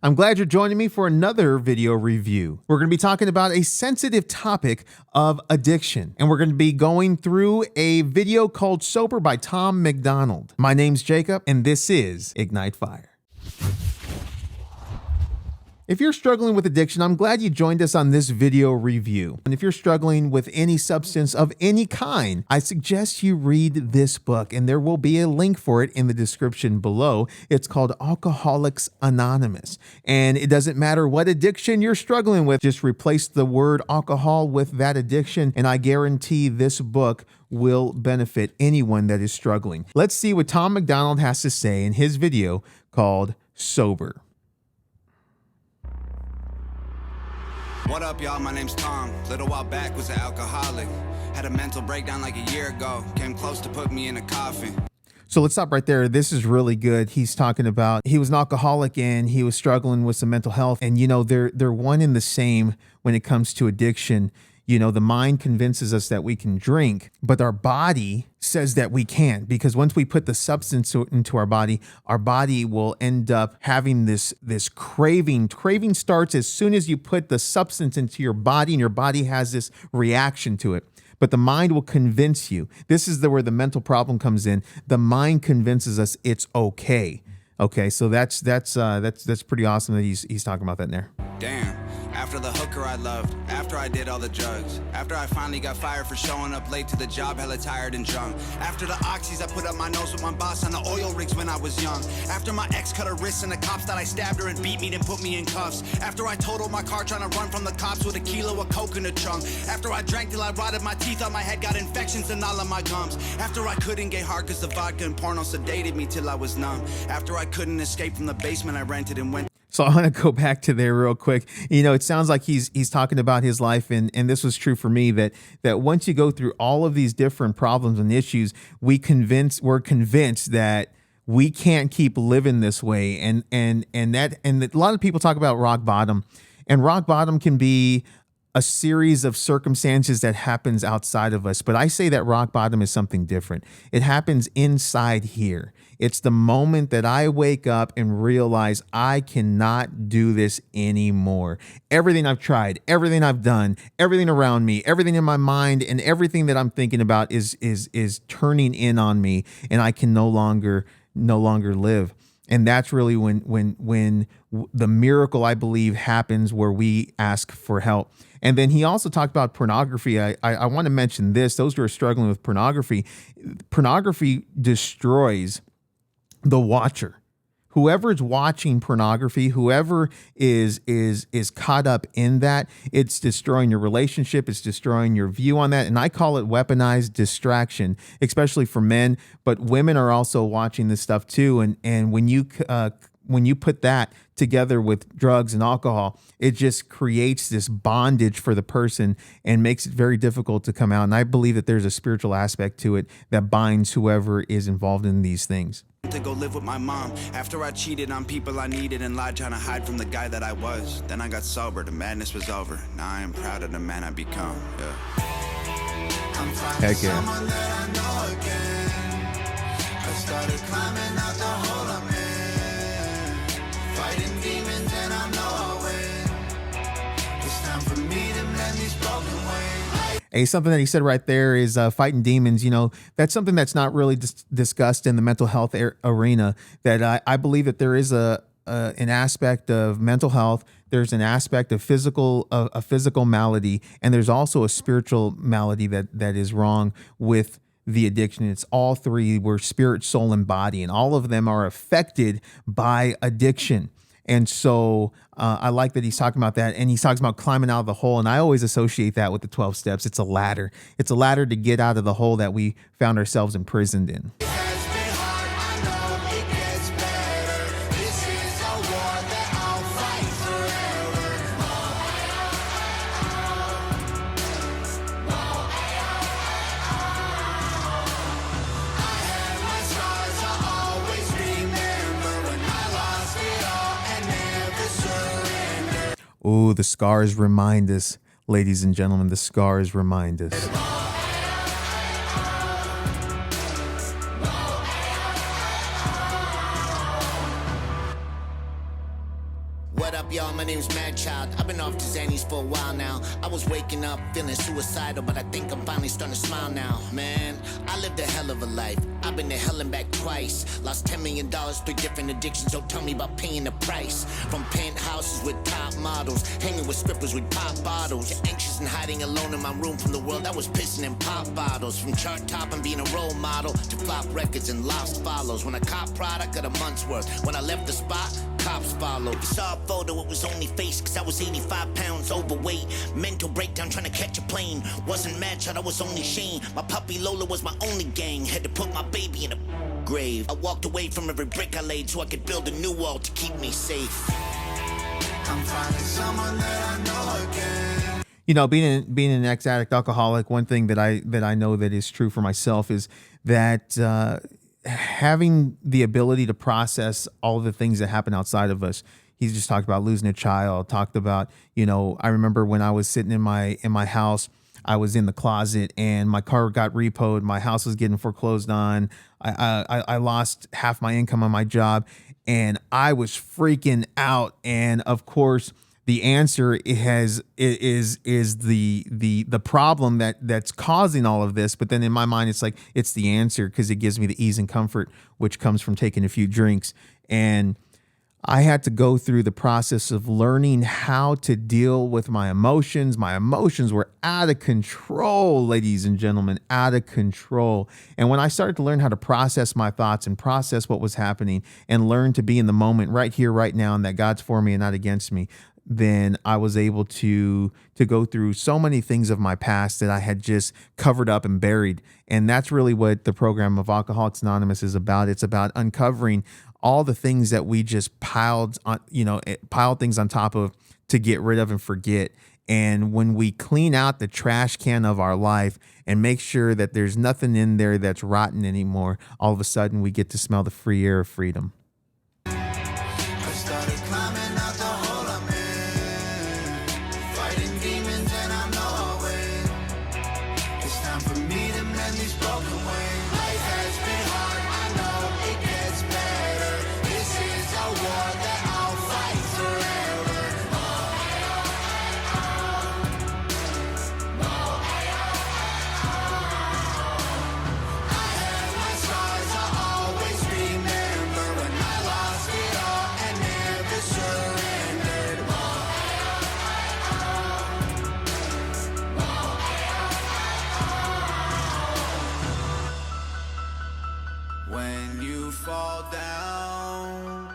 I'm glad you're joining me for another video review. We're going to be talking about a sensitive topic of addiction, and we're going to be going through a video called Sober by Tom MacDonald. My name's Jacob, and this is Ignite Fire. If you're struggling with addiction, I'm glad you joined us on this video review. And if you're struggling with any substance of any kind, I suggest you read this book, and there will be a link for it in the description below. It's called Alcoholics Anonymous. And it doesn't matter what addiction you're struggling with, just replace the word alcohol with that addiction, and I guarantee this book will benefit anyone that is struggling. Let's see what Tom MacDonald has to say in his video called Sober. What up, y'all? My name's Tom. Little while back was an alcoholic. Had a mental breakdown like a year ago. Came close to put me in a coffin. So let's stop right there. This is really good. He's talking about he was an alcoholic and he was struggling with some mental health. And, you know, they're one and the same when it comes to addiction. You know, the mind convinces us that we can drink, but our body says that we can't, because once we put the substance into our body will end up having this craving. Craving starts as soon as you put the substance into your body, and your body has this reaction to it. But the mind will convince you. This is where the mental problem comes in. The mind convinces us it's okay. Okay, so that's pretty awesome that he's talking about that in there. Damn. After the hooker I loved, after I did all the drugs, after I finally got fired for showing up late to the job, hella tired and drunk, after the oxys I put up my nose with my boss on the oil rigs when I was young, after my ex cut her wrists and the cops thought I stabbed her and beat me then put me in cuffs, after I totaled my car trying to run from the cops with a kilo of coke in a trunk, after I drank till I rotted my teeth on my head, got infections in all of my gums, after I couldn't get hard cause the vodka and porno sedated me till I was numb, after I couldn't escape from the basement I rented and went. So I want to go back to there real quick. You know, it sounds like he's talking about his life, and this was true for me, that once you go through all of these different problems and issues, we're convinced that we can't keep living this way, and a lot of people talk about rock bottom, and rock bottom can be a series of circumstances that happens outside of us. But I say that rock bottom is something different. It happens inside here. It's the moment that I wake up and realize I cannot do this anymore. Everything I've tried, everything I've done, everything around me, everything in my mind, and everything that I'm thinking about is turning in on me, and I can no longer live. And that's really when the miracle, I believe, happens, where we ask for help. And then he also talked about pornography. I want to mention this. Those who are struggling with pornography destroys the watcher. Whoever is watching pornography, whoever is caught up in that, it's destroying your relationship. It's destroying your view on that. And I call it weaponized distraction, especially for men. But women are also watching this stuff too. And when you put that together with drugs and alcohol, it just creates this bondage for the person and makes it very difficult to come out. And I believe that there's a spiritual aspect to it that binds whoever is involved in these things. To go live with my mom after I cheated on people I needed and lied trying to hide from the guy that I was. Then I got sober, the madness was over. Now I am proud of the man I become. Yeah. Heck yeah. That I know again. I started climbing out the hole I'm in, fighting demons and I know I win. It's time for me to mend these broken ways. Hey, something that he said right there is fighting demons. You know, that's something that's not really discussed in the mental health arena. That I believe that there is an aspect of mental health. There's an aspect of a physical malady, and there's also a spiritual malady that is wrong with the addiction. It's all three. We're spirit, soul, and body, and all of them are affected by addiction. And so I like that he's talking about that, and he talks about climbing out of the hole. And I always associate that with the 12 steps. It's a ladder. It's a ladder to get out of the hole that we found ourselves imprisoned in. Ooh, the scars remind us, ladies and gentlemen, the scars remind us. What up, y'all? My name's Madchild. I've been off to Xannies for a while now. I was waking up feeling suicidal, but I think I'm finally starting to smile now. Man, I lived a hell of a life. I've been to hell and back twice. Lost $10 million, 3 different addictions. Don't tell me about paying the price. From penthouses with top models, hanging with strippers with pop bottles. Anxious and hiding alone in my room from the world. I was pissing in pop bottles. From chart topping, being a role model, to flop records and lost follows. When I cop product, got a month's worth. When I left the spot, cops followed. You saw a photo, it was only face, cause I was 85 pounds overweight. Mental breakdown trying to catch a plane. Wasn't Madchild, I was only Shane. My puppy Lola was my only gang. Had to put my baby in a grave. I walked away from every brick I laid so I could build a new wall to keep me safe. I'm finding someone that I know again. You know, being an ex-addict alcoholic, one thing that I know that is true for myself is that having the ability to process all of the things that happen outside of us. He's just talked about losing a child, talked about, you know, I remember when I was sitting in my house, I was in the closet and my car got repoed. My house was getting foreclosed on. I lost half my income on my job and I was freaking out. And of course, the answer is the problem that's causing all of this. But then in my mind, it's like, it's the answer because it gives me the ease and comfort, which comes from taking a few drinks. And I had to go through the process of learning how to deal with my emotions. My emotions were out of control, ladies and gentlemen, out of control. And when I started to learn how to process my thoughts and process what was happening and learn to be in the moment right here, right now, and that God's for me and not against me, then I was able to go through so many things of my past that I had just covered up and buried. And that's really what the program of Alcoholics Anonymous is about. It's about uncovering all the things that we just piled things on top of to get rid of and forget. And when we clean out the trash can of our life and make sure that there's nothing in there that's rotten anymore, all of a sudden we get to smell the free air of freedom. I started climbing out the hole I'm in, fighting demons and I know I'll win. It's time for me to mend these broken wings. Life has been hard, I know it gets better. This is a war that I'll fight forever. I have my scars, I'll always remember when I lost it all and never surrendered. When you fall down,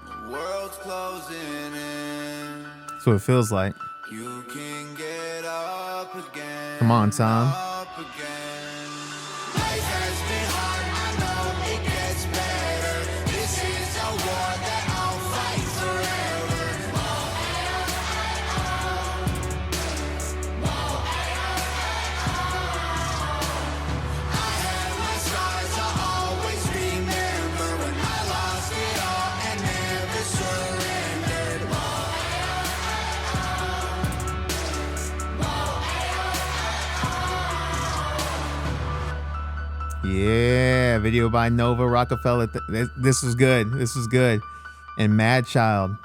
the world's closing in. That's what it feels like. You can get up again. Come on, Tom. Up again. Life has been hard, I know it gets better. This is a war that I'll fight forever. I have my scars, I'll always remember when I lost it all and never surrendered. Yeah, video by Nova Rockafeller. This was good. This was good. And Madchild.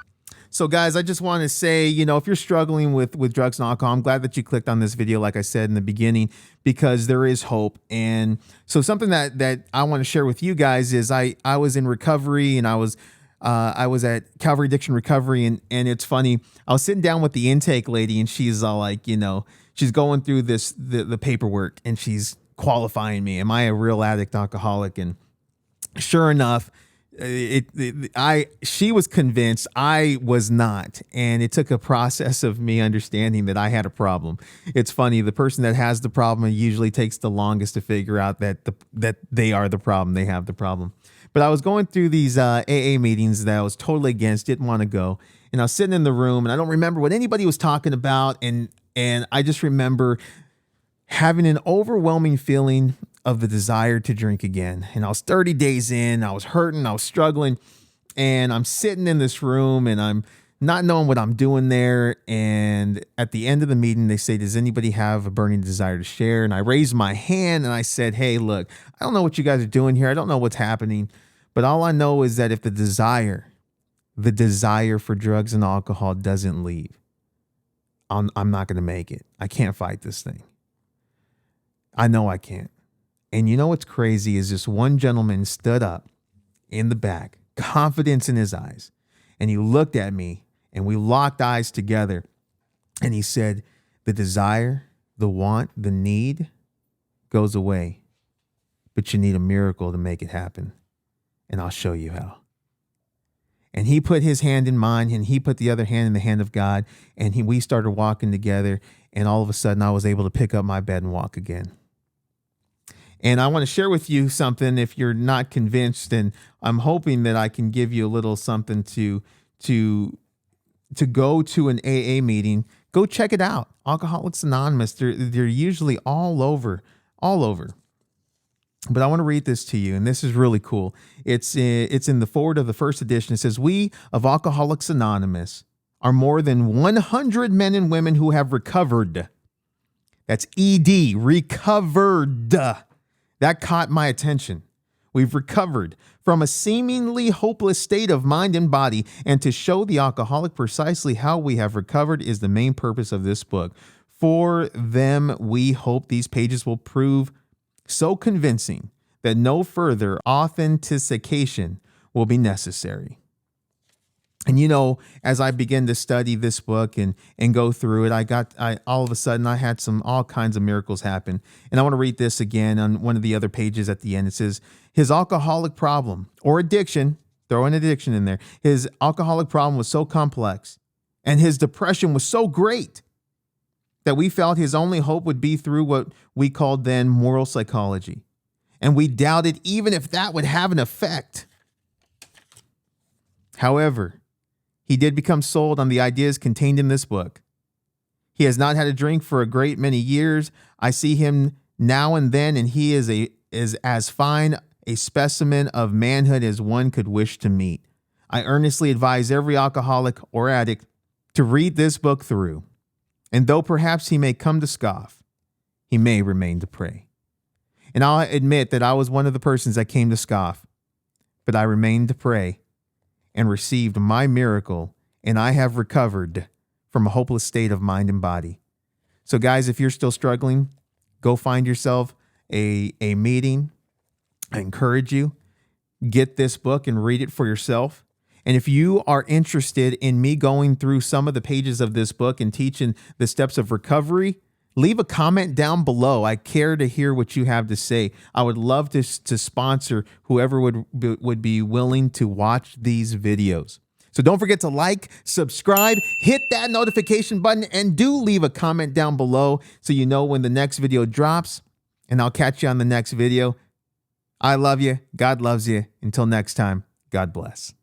So guys, I just want to say, you know, if you're struggling with drugs and alcohol, I'm glad that you clicked on this video, like I said in the beginning, because there is hope. And so something that I want to share with you guys is I was in recovery and I was at Calvary Addiction Recovery, and it's funny. I was sitting down with the intake lady, and she's all like, you know, she's going through the paperwork, and she's qualifying me. Am I a real addict alcoholic? And sure enough, she was convinced I was not, and it took a process of me understanding that I had a problem. It's funny, the person that has the problem usually takes the longest to figure out that they are the problem, they have the problem. But I was going through these AA meetings that I was totally against, didn't want to go, and I was sitting in the room, and I don't remember what anybody was talking about, and I just remember having an overwhelming feeling of the desire to drink again. And I was 30 days in, I was hurting, I was struggling, and I'm sitting in this room and I'm not knowing what I'm doing there. And at the end of the meeting, they say, does anybody have a burning desire to share? And I raised my hand and I said, hey, look, I don't know what you guys are doing here. I don't know what's happening, but all I know is that if the desire the desire for drugs and alcohol doesn't leave, I'm not going to make it. I can't fight this thing. I know I can't. And you know what's crazy is this one gentleman stood up in the back, confidence in his eyes, and he looked at me and we locked eyes together. And he said, the desire, the want, the need goes away, but you need a miracle to make it happen. And I'll show you how. And he put his hand in mine and he put the other hand in the hand of God. And we started walking together. And all of a sudden I was able to pick up my bed and walk again. And I want to share with you something if you're not convinced. And I'm hoping that I can give you a little something to go to an AA meeting. Go check it out. Alcoholics Anonymous. They're usually all over. But I want to read this to you, and this is really cool. It's in the forward of the first edition. It says, we of Alcoholics Anonymous are more than 100 men and women who have recovered. That's ED, recovered. That caught my attention. We've recovered from a seemingly hopeless state of mind and body, and to show the alcoholic precisely how we have recovered is the main purpose of this book. For them, we hope these pages will prove so convincing that no further authentication will be necessary. And you know, as I began to study this book and go through it, I all of a sudden I had all kinds of miracles happen. And I want to read this again on one of the other pages at the end. It says, his alcoholic problem or addiction, throw an addiction in there. His alcoholic problem was so complex and his depression was so great that we felt his only hope would be through what we called then moral psychology. And we doubted even if that would have an effect. However, he did become sold on the ideas contained in this book. He has not had a drink for a great many years. I see him now and then, and he is as fine a specimen of manhood as one could wish to meet. I earnestly advise every alcoholic or addict to read this book through. And though perhaps he may come to scoff, he may remain to pray. And I'll admit that I was one of the persons that came to scoff, but I remained to pray and received my miracle, and I have recovered from a hopeless state of mind and body. So guys, if you're still struggling, go find yourself a meeting. I encourage you, get this book and read it for yourself. And if you are interested in me going through some of the pages of this book and teaching the steps of recovery, leave a comment down below. I care to hear what you have to say. I would love to sponsor whoever would be willing to watch these videos. So don't forget to like, subscribe, hit that notification button, and do leave a comment down below so you know when the next video drops. And I'll catch you on the next video. I love you. God loves you. Until next time, God bless.